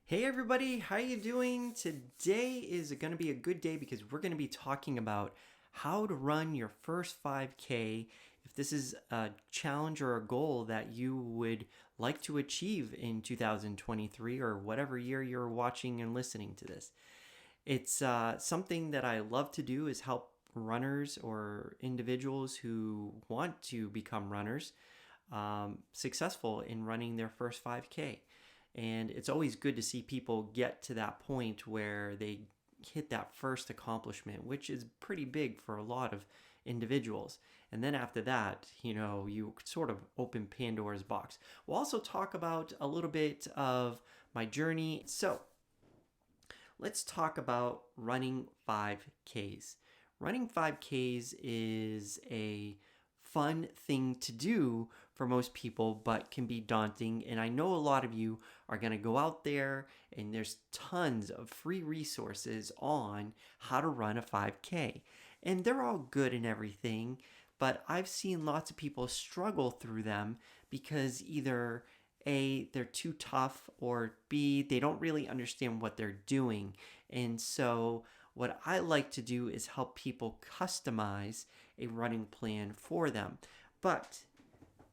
Hey everybody, how you doing? Today is going to be a good day because we're going to be talking about how to run your first 5K. If this is a challenge or a goal that you would like to achieve in 2023 or whatever year you're watching and listening to this. It's something that I love to do is help runners or individuals who want to become runners successful in running their first 5K. And it's always good to see people get to that point where they hit that first accomplishment, which is pretty big for a lot of individuals. And then after that, you sort of open Pandora's box. We'll also talk about a little bit of my journey. So let's talk about running 5Ks. Running 5Ks is a fun thing to do for most people, but can be daunting. And I know a lot of you are going to go out there, and there's tons of free resources on how to run a 5K. And they're all good and everything, but I've seen lots of people struggle through them because either A, they're too tough, or B, they don't really understand what they're doing. And so, what I like to do is help people customize a running plan for them. But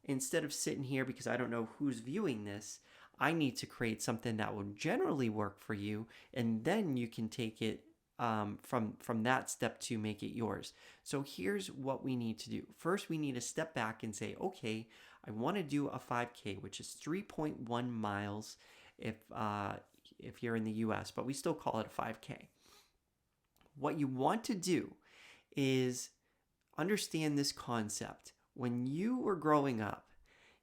instead of sitting here because I don't know who's viewing this, I need to create something that will generally work for you, and then you can take it from that step to make it yours. So here's what we need to do. First, we need to step back and say, okay, I want to do a 5K, which is 3.1 miles if you're in the U.S., but we still call it a 5K. What you want to do is understand this concept. When you were growing up,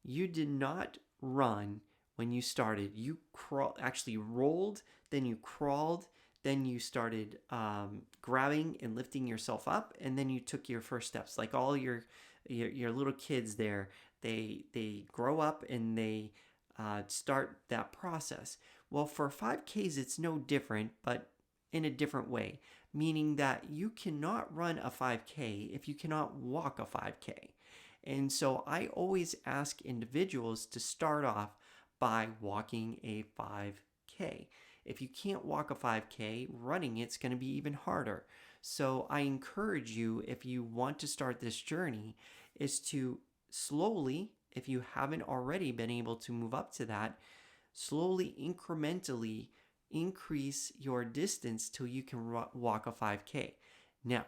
you did not run when you started. You actually rolled, then you crawled, then you started grabbing and lifting yourself up, and then you took your first steps. Like all your little kids there, they grow up and they start that process. Well, for 5Ks, it's no different, but in a different way, meaning that you cannot run a 5K if you cannot walk a 5K. And so I always ask individuals to start off by walking a 5K. If you can't walk a 5K, running it's going to be even harder. So I encourage you, if you want to start this journey, is to slowly, if you haven't already been able to move up to that, slowly, incrementally increase your distance till you can walk a 5K. Now,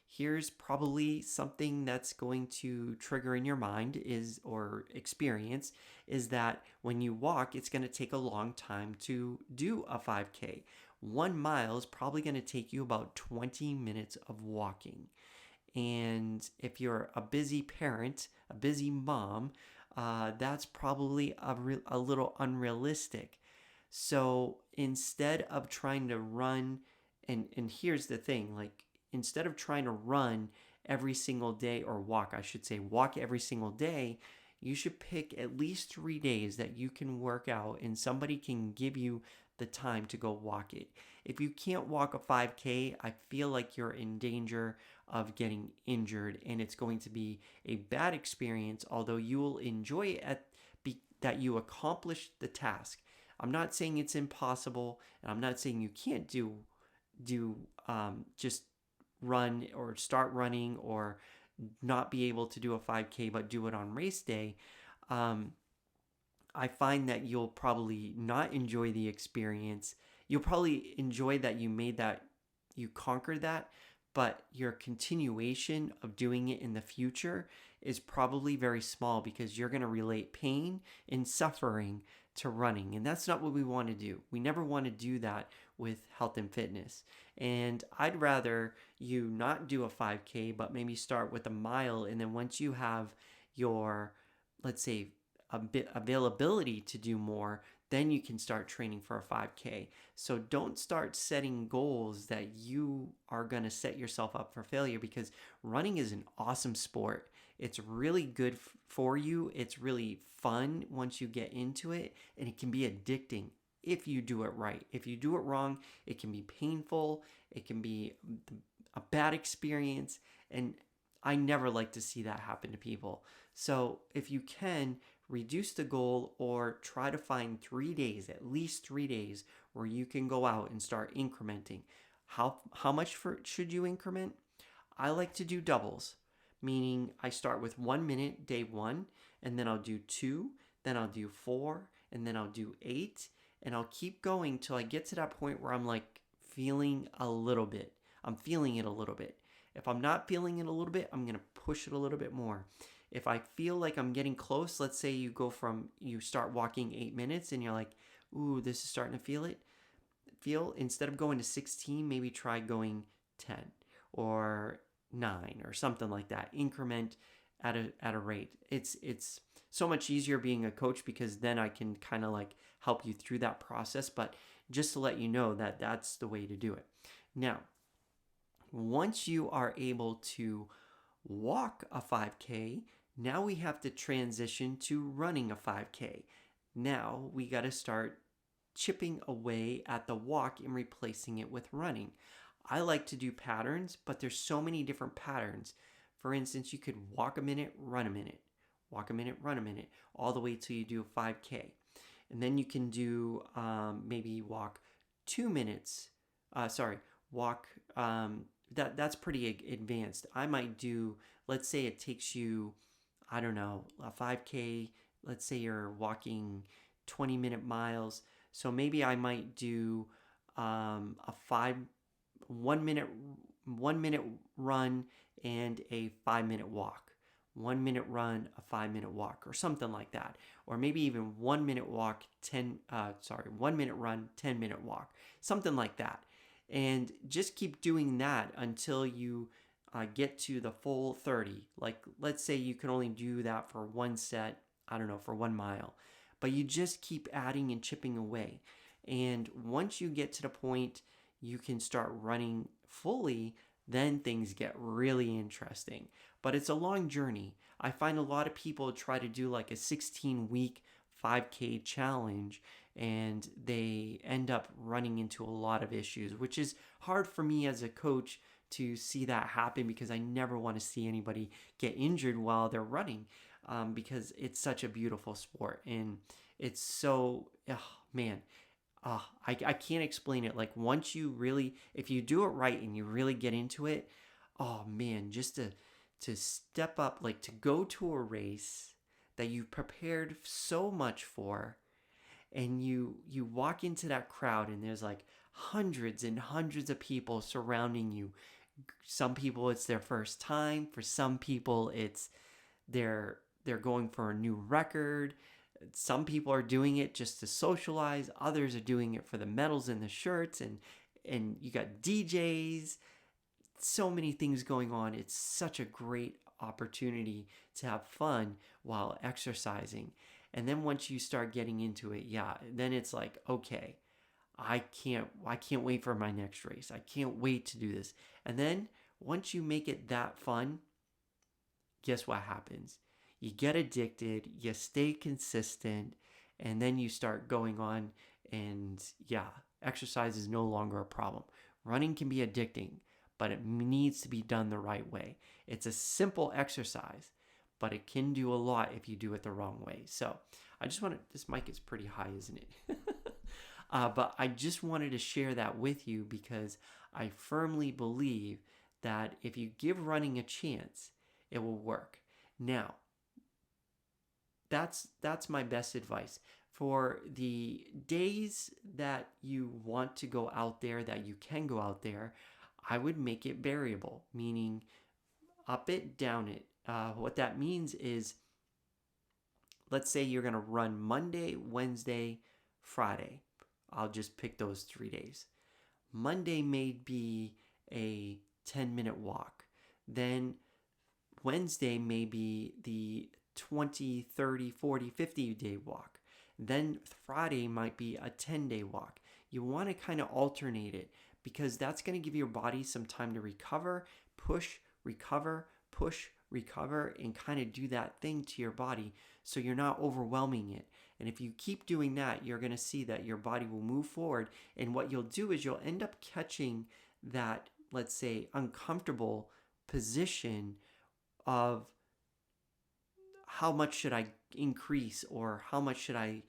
here's probably something that's going to trigger in your mind or experience is that when you walk, it's going to take a long time to do a 5K. 1 mile is probably going to take you about 20 minutes of walking. And if you're a busy parent, a busy mom, that's probably a little unrealistic. So instead of trying to run, and here's the thing, like instead of trying to run every single day, or walk, I should say, walk every single day, you should pick at least 3 days that you can work out and somebody can give you the time to go walk it. If you can't walk a 5K, I feel like you're in danger of getting injured, and it's going to be a bad experience, although you will enjoy it that you accomplished the task. I'm not saying it's impossible, and I'm not saying you can't just run or start running or not be able to do a 5K but do it on race day. I find that you'll probably not enjoy the experience. You'll probably enjoy that you conquered that, but your continuation of doing it in the future is probably very small because you're going to relate pain and suffering to running. And that's not what we want to do. We never want to do that with health and fitness. And I'd rather you not do a 5K, but maybe start with a mile. And then once you have your, let's say, a bit availability to do more, then you can start training for a 5K. So don't start setting goals that you are going to set yourself up for failure, because running is an awesome sport. It's really good for you. It's really fun once you get into it, and it can be addicting if you do it right. If you do it wrong, it can be painful. It can be a bad experience, and I never like to see that happen to people. So if you can, reduce the goal or try to find 3 days, at least 3 days, where you can go out and start incrementing. How much should you increment? I like to do doubles, meaning I start with 1 minute day one, and then I'll do two, then I'll do four, and then I'll do eight, and I'll keep going till I get to that point where I'm like feeling a little bit. I'm feeling it a little bit. If I'm not feeling it a little bit, I'm going to push it a little bit more. If I feel like I'm getting close, let's say you start walking 8 minutes and you're like, ooh, this is starting to feel, instead of going to 16, maybe try going 10 or 9 or something like that. Increment at a rate. It's so much easier being a coach because then I can kind of like help you through that process, but just to let you know that that's the way to do it. Now, once you are able to walk a 5K, now we have to transition to running a 5K. Now we got to start chipping away at the walk and replacing it with running. I like to do patterns, but there's so many different patterns. For instance, you could walk a minute, run a minute, walk a minute, run a minute, all the way till you do a 5K. And then you can do maybe walk 2 minutes. Walk. That's pretty advanced. I might do, let's say it takes you, I don't know, a 5K. Let's say you're walking 20-minute miles. So maybe I might do a 1 minute run and a 5-minute walk. 1 minute run, a 5-minute walk, or something like that. Or maybe even 1 minute walk, 1 minute run, 10-minute walk, something like that. And just keep doing that until you get to the full 30. Like, let's say you can only do that for one set, I don't know, for 1 mile. But you just keep adding and chipping away. And once you get to the point you can start running fully, then things get really interesting. But it's a long journey. I find a lot of people try to do like a 16-week 5K challenge and they end up running into a lot of issues, which is hard for me as a coach to see that happen because I never want to see anybody get injured while they're running. Because it's such a beautiful sport and it's so, I can't explain it. Like once you really, if you do it right and you really get into it, oh man, just to step up, like to go to a race that you prepared so much for, and you walk into that crowd and there's like hundreds and hundreds of people surrounding you. Some people it's their first time. For some people it's they're going for a new record. Some people are doing it just to socialize. Others are doing it for the medals and the shirts, and you got DJs. So many things going on. It's such a great opportunity to have fun while exercising. And then once you start getting into it, then it's like, okay, I can't wait for my next race. I can't wait to do this. And then once you make it that fun, guess what happens? You get addicted, you stay consistent, and then you start going on and exercise is no longer a problem. Running can be addicting, but it needs to be done the right way. It's a simple exercise, but it can do a lot if you do it the wrong way. So I just wanted, this mic is pretty high, isn't it? But I just wanted to share that with you because I firmly believe that if you give running a chance, it will work. Now, that's my best advice. For the days that you want to go out there, that you can go out there, I would make it variable, meaning up it, down it. What that means is, let's say you're going to run Monday, Wednesday, Friday. I'll just pick those 3 days. Monday may be a 10-minute walk. Then Wednesday may be the 20, 30, 40, 50-day walk. Then Friday might be a 10-day walk. You want to kind of alternate it because that's going to give your body some time to recover, push, recover, and kind of do that thing to your body so you're not overwhelming it. And if you keep doing that, you're going to see that your body will move forward. And what you'll do is you'll end up catching that, let's say, uncomfortable position of how much should I increase, or how much should I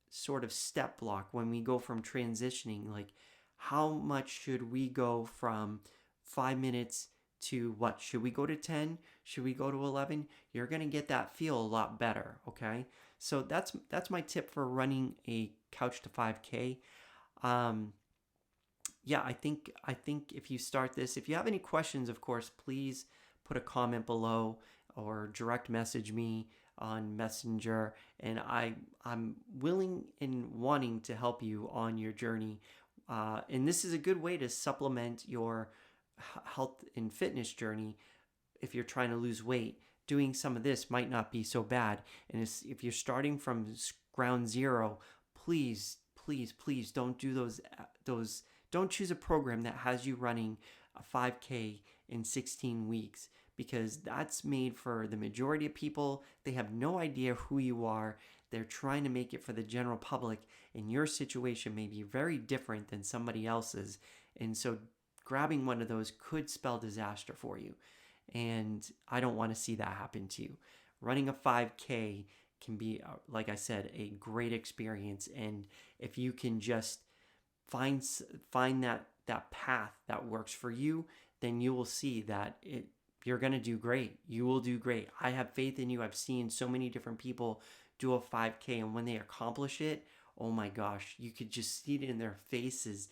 sort of step block when we go from transitioning? Like, how much should we go from 5 minutes to what? Should we go to 10? Should we go to 11? You're going to get that feel a lot better, okay? So that's my tip for running a couch to 5K. Yeah, I think if you start this, if you have any questions, of course, please put a comment below or direct message me on Messenger, and I'm willing and wanting to help you on your journey. And this is a good way to supplement your health and fitness journey. If you're trying to lose weight, doing some of this might not be so bad. And if you're starting from ground zero, please, please, please don't do those. Don't choose a program that has you running a 5K in 16 weeks, because that's made for the majority of people. They have no idea who you are. They're trying to make it for the general public, and your situation may be very different than somebody else's. And so grabbing one of those could spell disaster for you. And I don't want to see that happen to you. Running a 5K can be, like I said, a great experience. And if you can just find that path that works for you, then you will see that you're going to do great. You will do great. I have faith in you. I've seen so many different people do a 5K, and when they accomplish it, oh my gosh, you could just see it in their faces,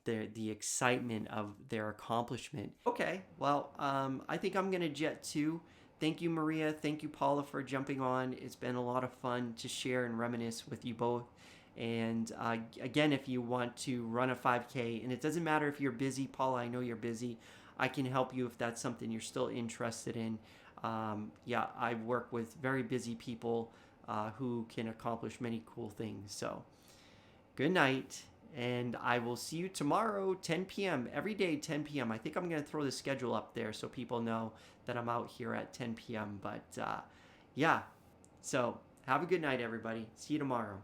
the excitement of their accomplishment. Okay, well, I think I'm going to jet too. Thank you, Maria. Thank you, Paula, for jumping on. It's been a lot of fun to share and reminisce with you both. And again, if you want to run a 5K, and it doesn't matter if you're busy, Paula, I know you're busy. I can help you if that's something you're still interested in. Yeah, I work with very busy people who can accomplish many cool things. So good night, and I will see you tomorrow, 10 p.m. Every day, 10 p.m. I think I'm going to throw the schedule up there so people know that I'm out here at 10 p.m. But yeah, so have a good night, everybody. See you tomorrow.